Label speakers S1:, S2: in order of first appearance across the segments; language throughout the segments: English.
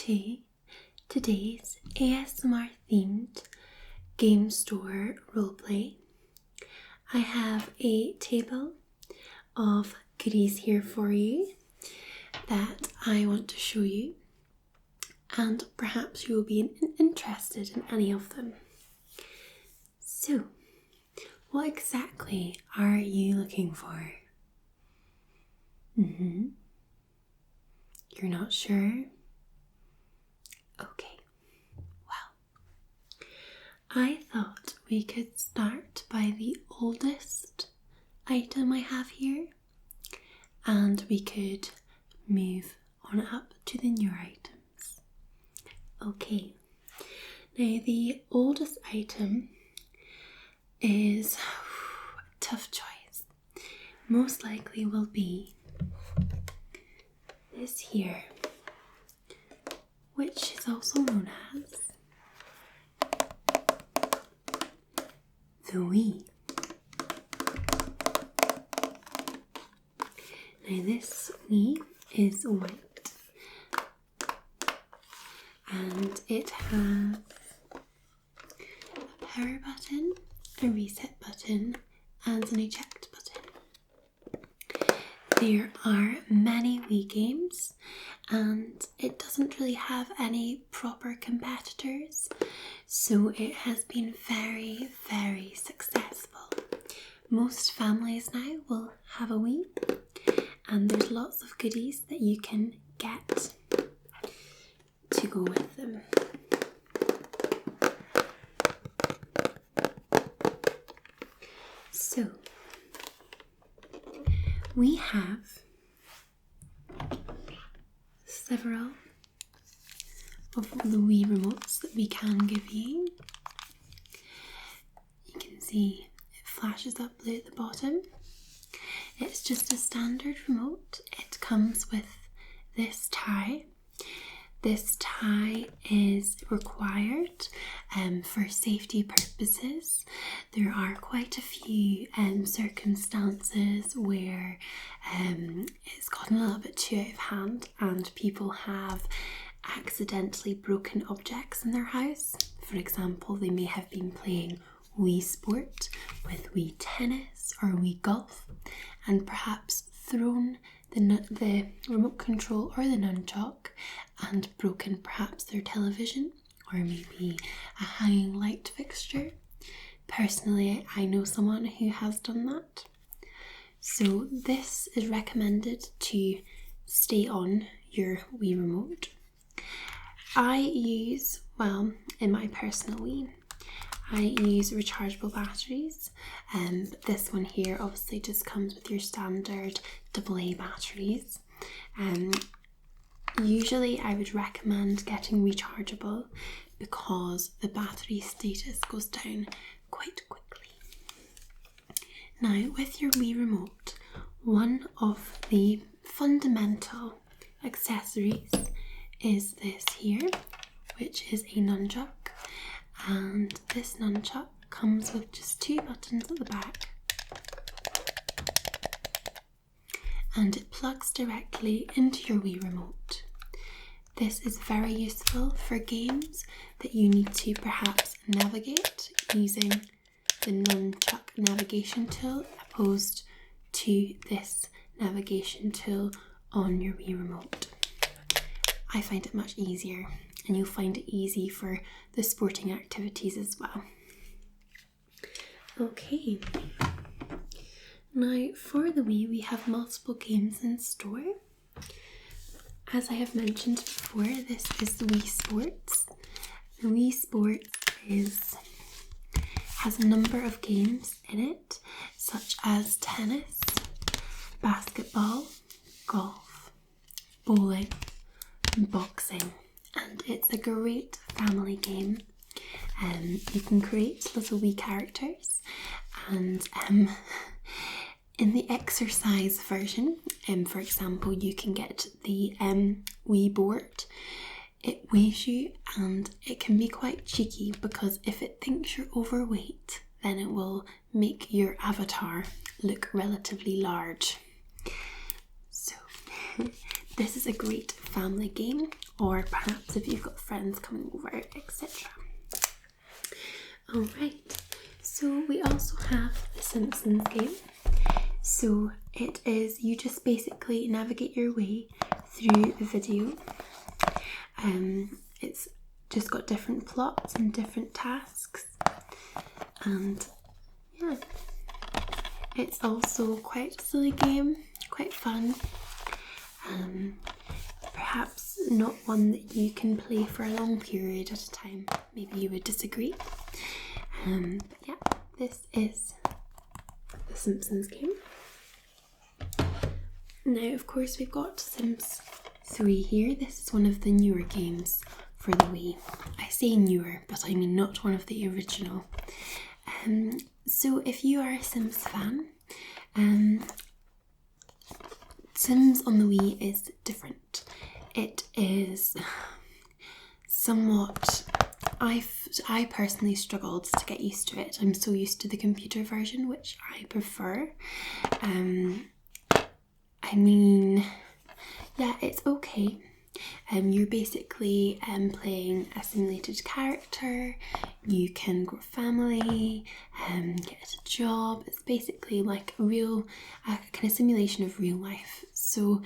S1: to today's ASMR themed game store roleplay. I have a table of goodies here for you that I want to show you, and perhaps you will be interested in any of them. So, what exactly are you looking for? You're not sure? Okay, well, I thought we could start by the oldest item I have here, and we could move on up to the newer items. Okay, now the oldest item is a tough choice. Most likely will be this here, which is also known as the Wii. Now this Wii is white and it has a power button, a reset button and an eject button. There are many Wii games and it doesn't really have any proper competitors, so it has been very, very successful. Most families now will have a Wii, and there's lots of goodies that you can get to go with them. So, we have several of the Wii remotes that we can give you. You can see it flashes up blue at the bottom. It's just a standard remote. It comes with this tie. This tie is required for safety purposes. There are quite a few circumstances where it's gotten a little bit too out of hand and people have accidentally broken objects in their house. For example, they may have been playing Wii Sport with Wii Tennis or Wii Golf and perhaps thrown the remote control or the nunchuck and broken perhaps their television or maybe a hanging light fixture. Personally, I know someone who has done that. So this is recommended to stay on your Wii remote. I use, in my personal Wii, I use rechargeable batteries, but this one here obviously just comes with your standard AA batteries. Usually I would recommend getting rechargeable because the battery status goes down quite quickly. Now with your Wii remote, one of the fundamental accessories is this here, which is a nunchuck. And this nunchuck comes with just two buttons at the back and it plugs directly into your Wii remote. This is very useful for games that you need to perhaps navigate using the nunchuck navigation tool opposed to this navigation tool on your Wii remote. I find it much easier, and you'll find it easy for the sporting activities as well. Okay, now for the Wii we have multiple games in store. As I have mentioned before, this is the Wii Sports. The Wii Sports has a number of games in it, such as tennis, basketball, golf, bowling, and boxing. And it's a great family game. You can create little Wii characters, and in the exercise version, for example, you can get the Wii board. It weighs you and it can be quite cheeky because if it thinks you're overweight, then it will make your avatar look relatively large. So this is a great family game, or perhaps if you've got friends coming over, etc. Alright, so we also have the Simpsons game. So it is, you just basically navigate your way through a video. It's just got different plots and different tasks, and yeah, it's also quite a silly game, quite fun. Perhaps not one that you can play for a long period at a time. Maybe you would disagree. But yeah, this is the Simpsons game. Now, of course, we've got Sims 3 here. This is one of the newer games for the Wii. I say newer, but I mean not one of the original. So if you are a Sims fan, Sims on the Wii is different. It is somewhat... I personally struggled to get used to it. I'm so used to the computer version, which I prefer. I mean, yeah, it's okay. You're basically playing a simulated character. You can grow a family, get a job. It's basically like a kind of simulation of real life. So,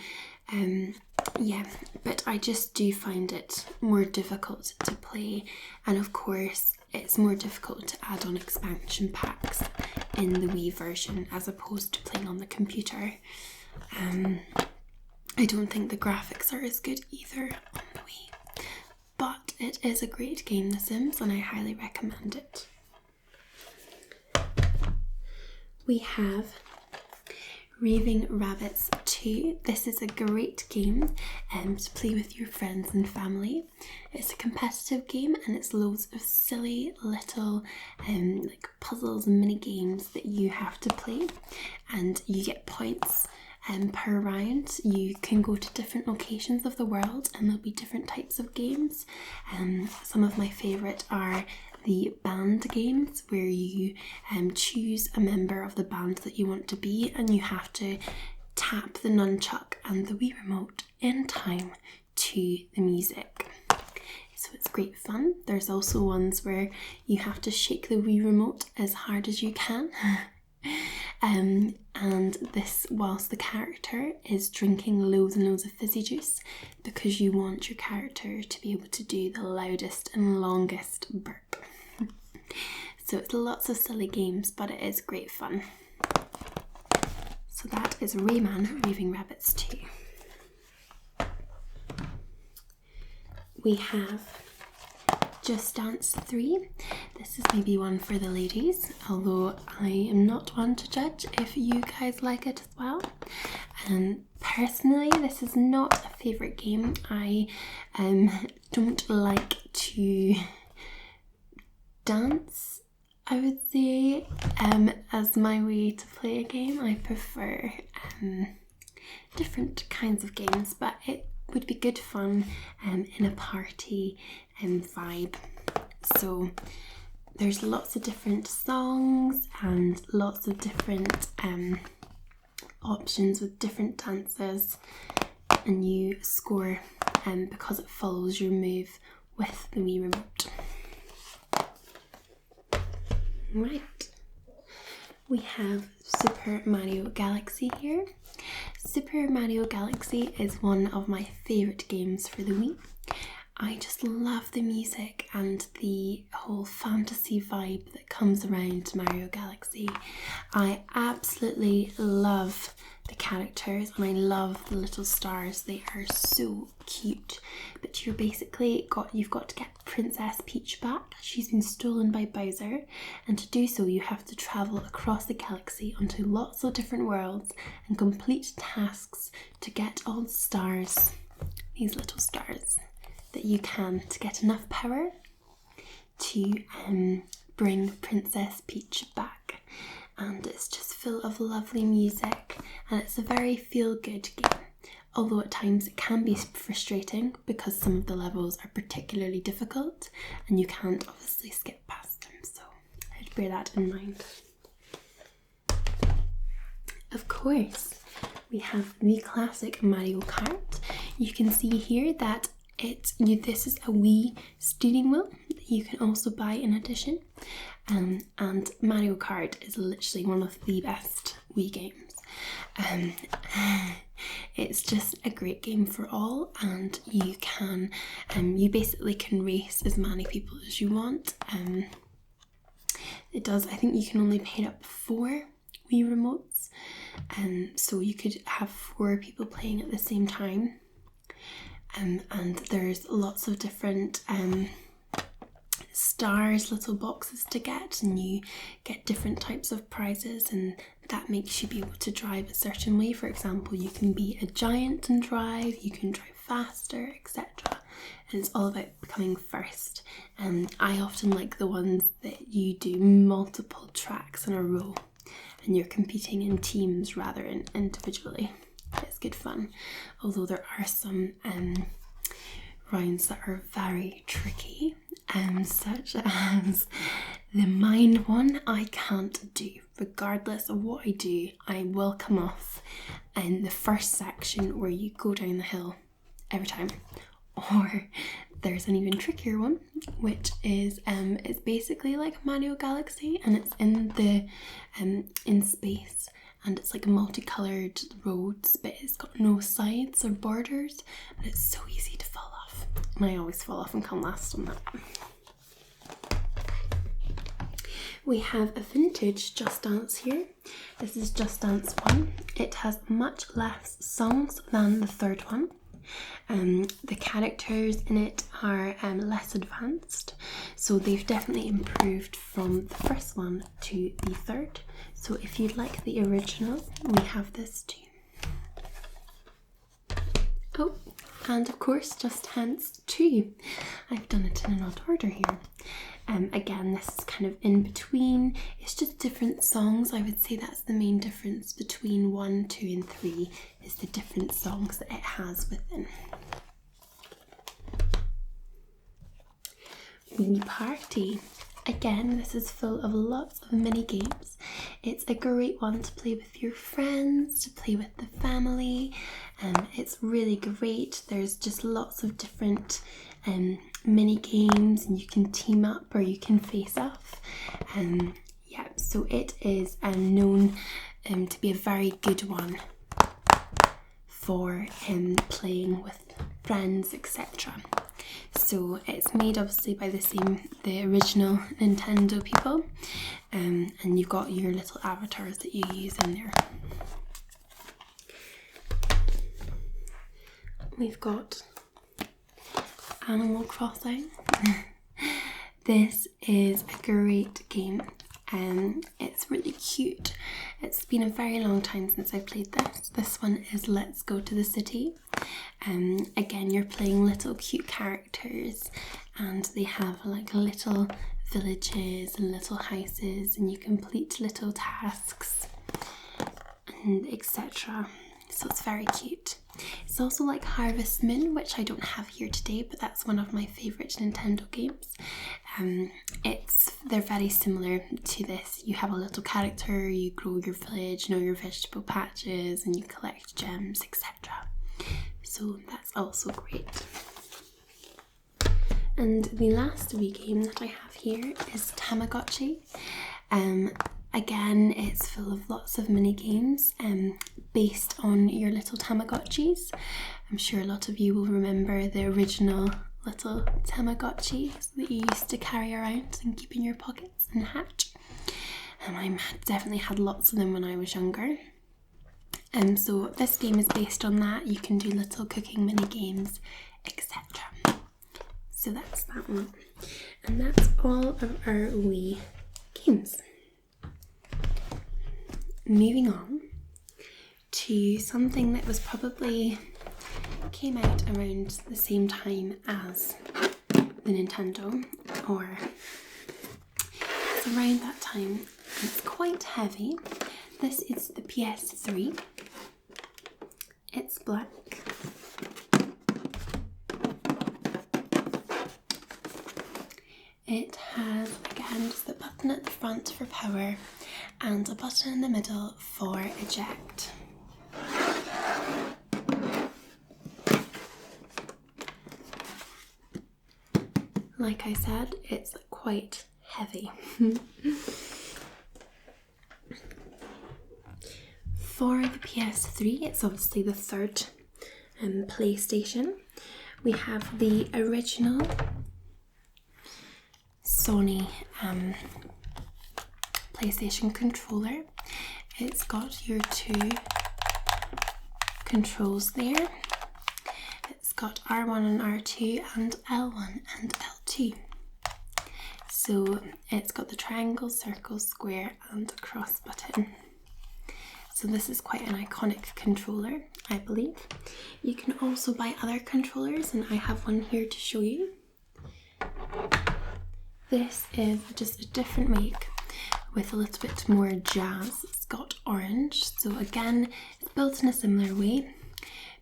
S1: yeah, but I just do find it more difficult to play, and of course it's more difficult to add on expansion packs in the Wii version as opposed to playing on the computer. I don't think the graphics are as good either on the Wii, but it is a great game, The Sims, and I highly recommend it. We have Raving Rabbits 2. This is a great game to play with your friends and family. It's a competitive game, and it's loads of silly little like puzzles and mini games that you have to play, and you get points per round. You can go to different locations of the world and there'll be different types of games. Some of my favourite are the band games, where you choose a member of the band that you want to be, and you have to tap the nunchuck and the Wii remote in time to the music. So it's great fun. There's also ones where you have to shake the Wii remote as hard as you can. And this whilst the character is drinking loads and loads of fizzy juice, because you want your character to be able to do the loudest and longest burp. So it's lots of silly games, but it is great fun. So that is Rayman Raving Rabbits 2. We have Just Dance 3. This is maybe one for the ladies, although I am not one to judge if you guys like it as well. And personally, this is not a favourite game. I don't like to dance, I would say, as my way to play a game. I prefer different kinds of games, but it would be good fun in a party vibe. So there's lots of different songs and lots of different options with different dances, and you score because it follows your move with the Wii remote. Right, we have Super Mario Galaxy here. Super Mario Galaxy is one of my favourite games for the Wii. I just love the music and the whole fantasy vibe that comes around Mario Galaxy. I absolutely love the characters, and I love the little stars. They are so cute. But you've got to get Princess Peach back. She's been stolen by Bowser, and to do so you have to travel across the galaxy onto lots of different worlds and complete tasks to get all the stars, these little stars, that you can, to get enough power to bring Princess Peach back. And it's just full of lovely music, and it's a very feel-good game, although at times it can be frustrating because some of the levels are particularly difficult and you can't obviously skip past them, so I'd bear that in mind. Of course, we have the classic Mario Kart. You can see here that This is a Wii steering wheel that you can also buy in addition. And Mario Kart is literally one of the best Wii games. It's just a great game for all, and you can you basically can race as many people as you want. I think you can only pair up 4 Wii remotes, so you could have 4 people playing at the same time. And there's lots of different stars, little boxes to get, and you get different types of prizes, and that makes you be able to drive a certain way. For example, you can be a giant and drive, you can drive faster, etc. And it's all about becoming first. And I often like the ones that you do multiple tracks in a row and you're competing in teams rather than individually. It's good fun, although there are some rounds that are very tricky, such as the mine one. I can't do. Regardless of what I do, I will come off in the first section where you go down the hill every time. Or there's an even trickier one, which is it's basically like Mario Galaxy, and it's in the in space, and it's like multicolored roads, but it's got no sides or borders, and it's so easy to fall off. And I always fall off and come last on that. We have a vintage Just Dance here. This is Just Dance 1. It has much less songs than the third one. The characters in it are less advanced, so they've definitely improved from the first one to the third. So if you'd like the original, we have this too. Oh, and of course Just Dance 2. I've done it in an odd order here. Again, this is kind of in between. It's just different songs. I would say that's the main difference between 1, 2 and 3, is the different songs that it has within. Wii Party. Again, this is full of lots of mini games. It's a great one to play with your friends, to play with the family, and it's really great. There's just lots of different mini games, and you can team up or you can face off. Yeah, so it is known to be a very good one for playing with friends, etc. So it's made obviously by the original Nintendo people, and you've got your little avatars that you use in there. We've got Animal Crossing. This is a great game. It's really cute. It's been a very long time since I played this. This one is Let's Go to the City. Again, you're playing little cute characters, and they have like little villages and little houses, and you complete little tasks and etc. So it's very cute. It's also like Harvest Moon, which I don't have here today, but that's one of my favourite Nintendo games. They're very similar to this. You have a little character, you grow your village, your vegetable patches, and you collect gems, etc. So that's also great. And the last Wii game that I have here is Tamagotchi. Again, it's full of lots of mini games based on your little Tamagotchis. I'm sure a lot of you will remember the original little Tamagotchis that you used to carry around and keep in your pockets and hatch. And I definitely had lots of them when I was younger. And so this game is based on that. You can do little cooking mini games, etc. So that's that one. And that's all of our Wii games. Moving on to something that was probably came out around the same time as the Nintendo, or it's around that time. It's quite heavy. This is the PS3. It's black. It has, again, just the button at the front for power and a button in the middle for eject. like I said, it's quite heavy. For the PS3, it's obviously the third PlayStation. We have the original Sony PlayStation controller. It's got your two controls there. It's got R1 and R2 and L1 and L2. So it's got the triangle, circle, square and cross button. So this is quite an iconic controller, I believe. You can also buy other controllers, and I have one here to show you. This is just a different make with a little bit more jazz. It's got orange, so again, it's built in a similar way,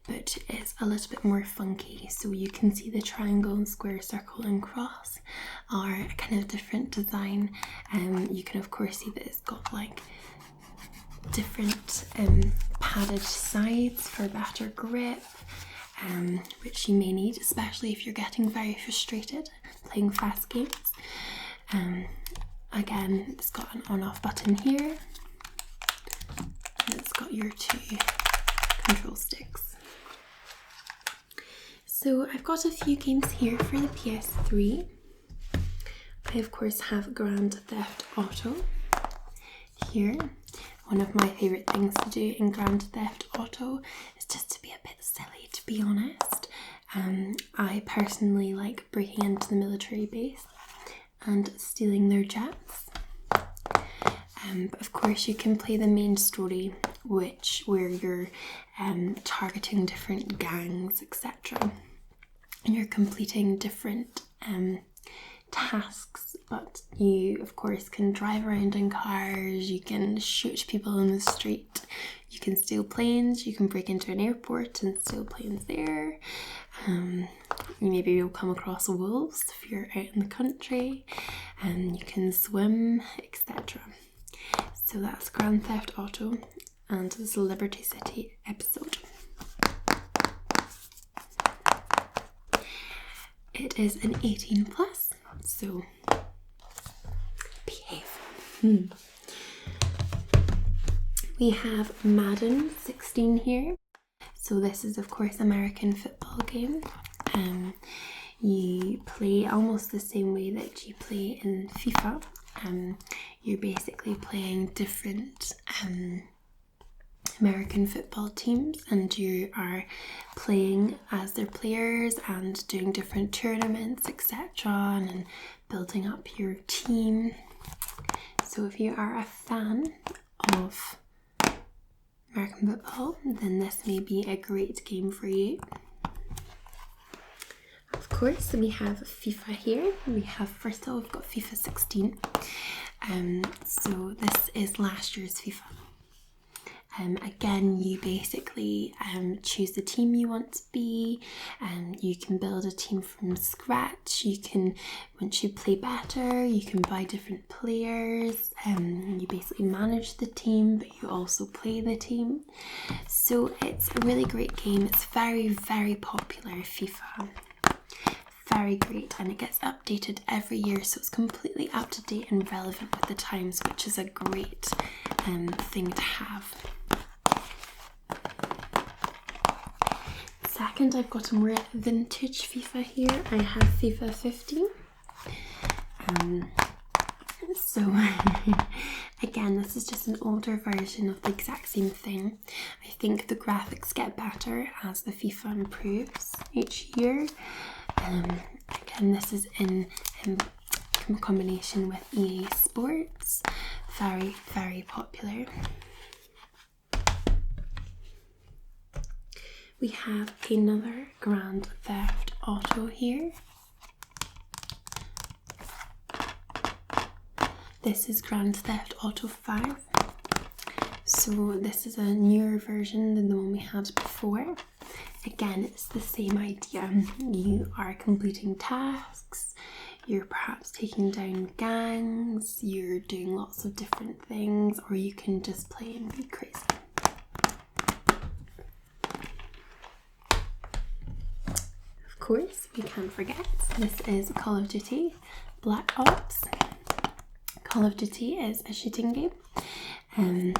S1: but it's a little bit more funky. So you can see the triangle and square, circle and cross are a kind of different design. You can of course see that it's got like different padded sides for better grip, which you may need, especially if you're getting very frustrated playing fast games. Again, it's got an on-off button here, and it's got your two control sticks. So I've got a few games here for the PS3. I of course have Grand Theft Auto here. One of my favourite things to do in Grand Theft Auto is just to be a bit silly, to be honest. I personally like breaking into the military base and stealing their jets. But of course you can play the main story, where you're targeting different gangs, etc. And you're completing different tasks, but you of course can drive around in cars, you can shoot people in the street, you can steal planes, you can break into an airport and steal planes there. Maybe you'll come across wolves if you're out in the country, and you can swim, etc. So that's Grand Theft Auto, and this is a Liberty City episode. It is an 18 plus, so behave. We have Madden 16 here. So this is of course American football game. You play almost the same way that you play in FIFA. You're basically playing different American football teams, and you are playing as their players and doing different tournaments, etc., and building up your team. So if you are a fan of American football, then this may be a great game for you. Of course, we have FIFA here. First of all, we've got FIFA 16. So this is last year's FIFA. Again, you basically choose the team you want to be, and you can build a team from scratch. You can, once you play better, you can buy different players. You basically manage the team, but you also play the team. So it's a really great game. It's very, very popular, FIFA. Very great, and it gets updated every year, so it's completely up to date and relevant with the times, which is a great thing to have. Second, I've got a more vintage FIFA here. I have FIFA 15. So again, this is just an older version of the exact same thing. I think the graphics get better as the FIFA improves each year. Again, this is in combination with EA Sports. Very, very popular. We have another Grand Theft Auto here. This is Grand Theft Auto 5. So this is a newer version than the one we had before. Again, it's the same idea. You are completing tasks, you're perhaps taking down gangs, you're doing lots of different things, or you can just play and be crazy. Of course, we can't forget, this is Call of Duty Black Ops. Call of Duty is a shooting game.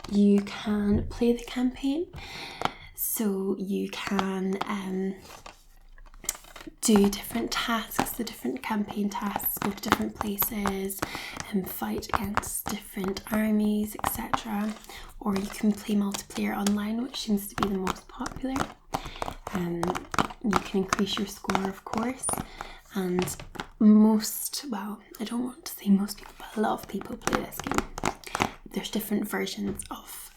S1: You can play the campaign, so you can do different tasks, the different campaign tasks, go to different places and fight against different armies, etc. Or you can play multiplayer online, which seems to be the most popular. You can increase your score, of course, and I don't want to say most people, but a lot of people play this game. There's different versions of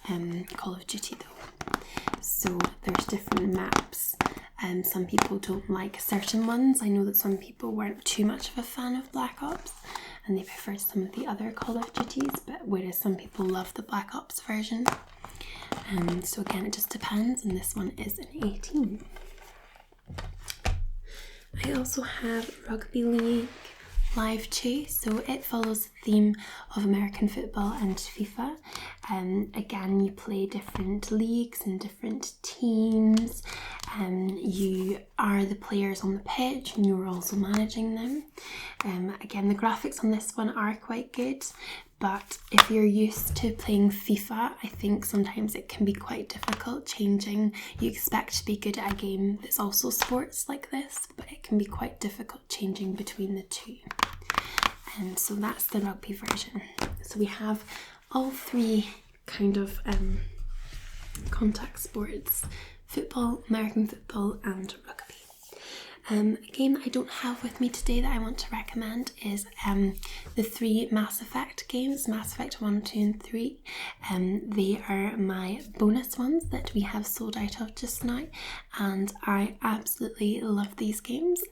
S1: Call of Duty though, so there's different maps. Some people don't like certain ones. I know that some people weren't too much of a fan of Black Ops and they preferred some of the other Call of Duties, but whereas some people love the Black Ops version. So again, it just depends, and this one is an 18. I also have Rugby League Live Chase, so it follows the theme of American football and FIFA. Again, you play different leagues and different teams. You are the players on the pitch and you're also managing them. Again, the graphics on this one are quite good, but if you're used to playing FIFA, I think sometimes it can be quite difficult changing. You expect to be good at a game that's also sports like this, but it can be quite difficult changing between the two. And so that's the rugby version. So we have all three kind of contact sports: football, American football and rugby. A game that I don't have with me today that I want to recommend is the 3 Mass Effect games, Mass Effect 1, 2 and 3. They are my bonus ones that we have sold out of just now, and I absolutely love these games.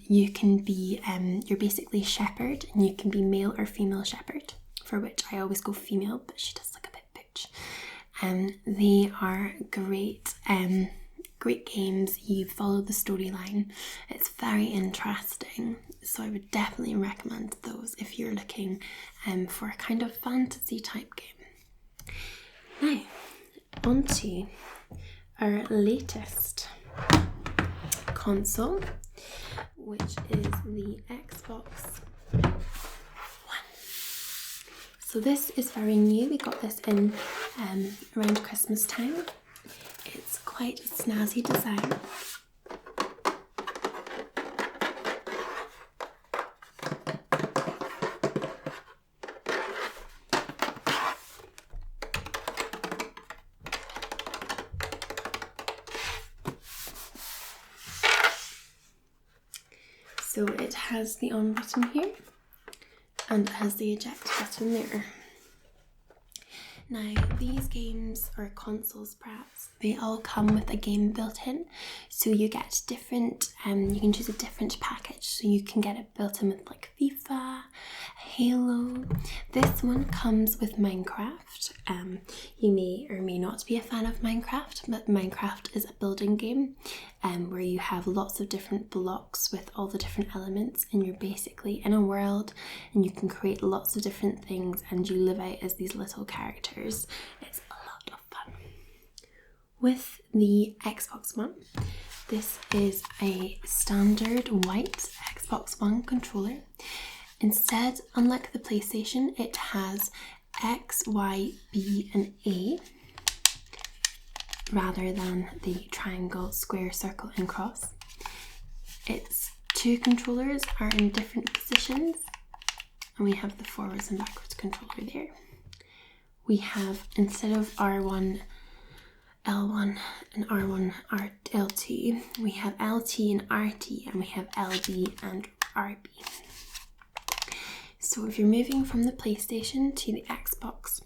S1: You can be, you're basically Shepherd, and you can be male or female Shepherd, for which I always go female, but she does look a bit bitch. They are great. Great games. You follow the storyline. It's very interesting, so I would definitely recommend those if you're looking for a kind of fantasy type game. Now, on to our latest console, which is the Xbox One. So this is very new. We got this in around Christmas time. It's quite a snazzy design. So it has the on button here and it has the eject button there. Now, these games, or consoles perhaps, they all come with a game built in, so you get different, you can choose a different package, so you can get it built in with like FIFA, Halo. This one comes with Minecraft. You may or may not be a fan of Minecraft, but Minecraft is a building game where you have lots of different blocks with all the different elements, and you're basically in a world and you can create lots of different things and you live out as these little characters. It's a lot of fun. With the Xbox One, this is a standard white Xbox One controller. Instead, unlike the PlayStation, it has X, Y, B and A rather than the triangle, square, circle and cross. Its 2 controllers are in different positions, and we have the forwards and backwards controller there. We have, instead of R1, L1 and R1, L2, we have LT and RT, and we have LB and RB. So if you're moving from the PlayStation to the Xbox,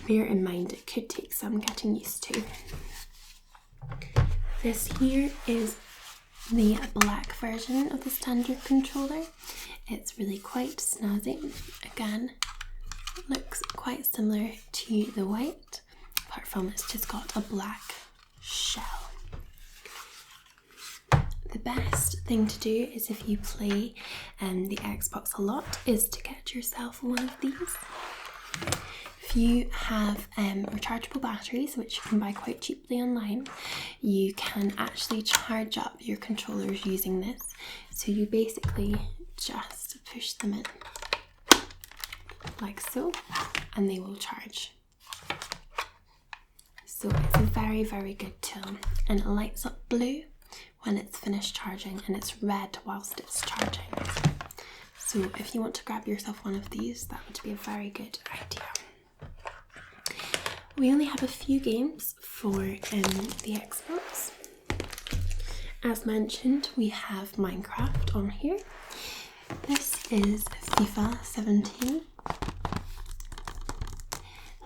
S1: bear in mind it could take some getting used to. This here is the black version of the standard controller. It's really quite snazzy. Again, looks quite similar to the white, apart from it's just got a black shell. The best thing to do is, if you play the Xbox a lot, is to get yourself one of these. if you have rechargeable batteries, which you can buy quite cheaply online, you can actually charge up your controllers using this. So you basically just push them in like so, and they will charge. So it's a very, very good tool, and it lights up blue when it's finished charging, and it's red whilst it's charging. So if you want to grab yourself one of these, that would be a very good idea. We only have a few games for the Xbox. As mentioned, we have Minecraft on here. This is FIFA 17.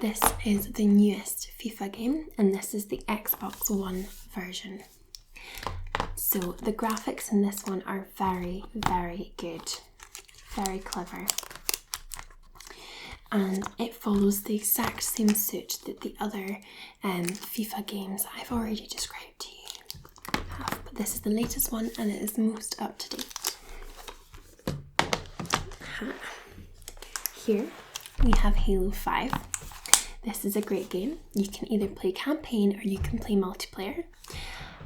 S1: This is the newest FIFA game, and this is the Xbox One version. So the graphics in this one are very, very good, very clever. And it follows the exact same suit that the other FIFA games I've already described to you have. But this is the latest one, and it is the most up to date. Here we have Halo 5. This is a great game. You can either play campaign or you can play multiplayer.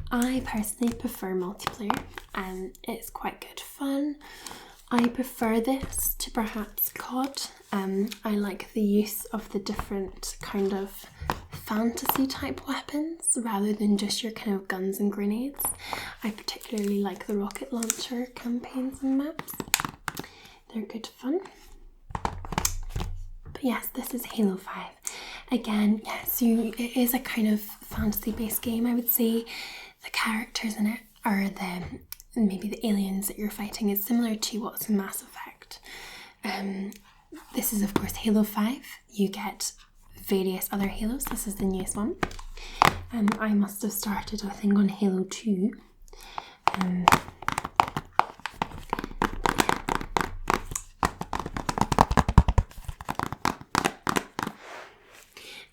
S1: I personally prefer multiplayer, and it's quite good fun. I prefer this to perhaps COD. I like the use of the different kind of fantasy type weapons rather than just your kind of guns and grenades. I particularly like the rocket launcher campaigns and maps. They're good fun. But yes, this is Halo 5. Again, yes, it is a kind of fantasy based game. I would say the characters in it are maybe the aliens that you're fighting is similar to what's in Mass Effect. This is of course Halo 5. You get various other Halos. This is the newest one. I must have started, I think, on Halo 2.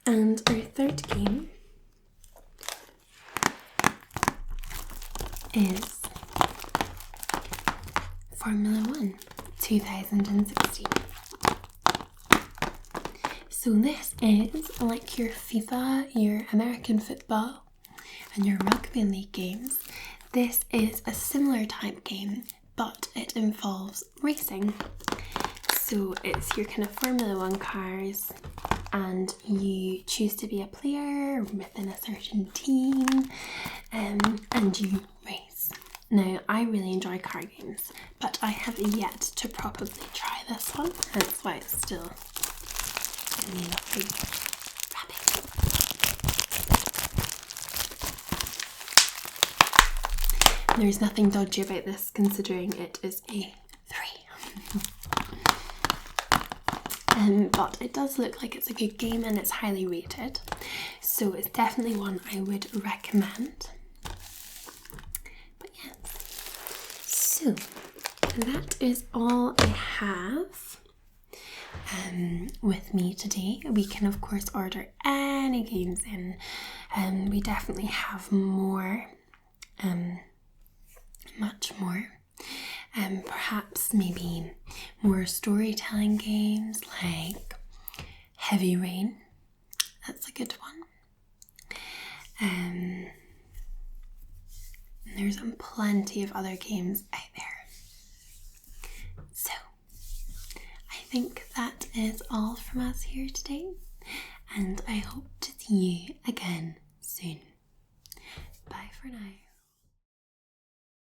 S1: And our third game is Formula 1 2016. So this is like your FIFA, your American football, and your rugby league games. This is a similar type game, but it involves racing. So it's your kind of Formula 1 cars, and you choose to be a player within a certain team, and you race. Now, I really enjoy car games, but I have yet to properly try this one, hence why it's still in the lovely wrapping. There's nothing dodgy about this, considering it is a 3. But it does look like it's a good game, and it's highly rated, so it's definitely one I would recommend. But yes, so that is all I have with me today. We can of course order any games in, and we definitely have more, much more. Perhaps maybe more storytelling games like Heavy Rain. That's a good one. There's plenty of other games out there. So I think that is all from us here today, and I hope to see you again soon. Bye for now.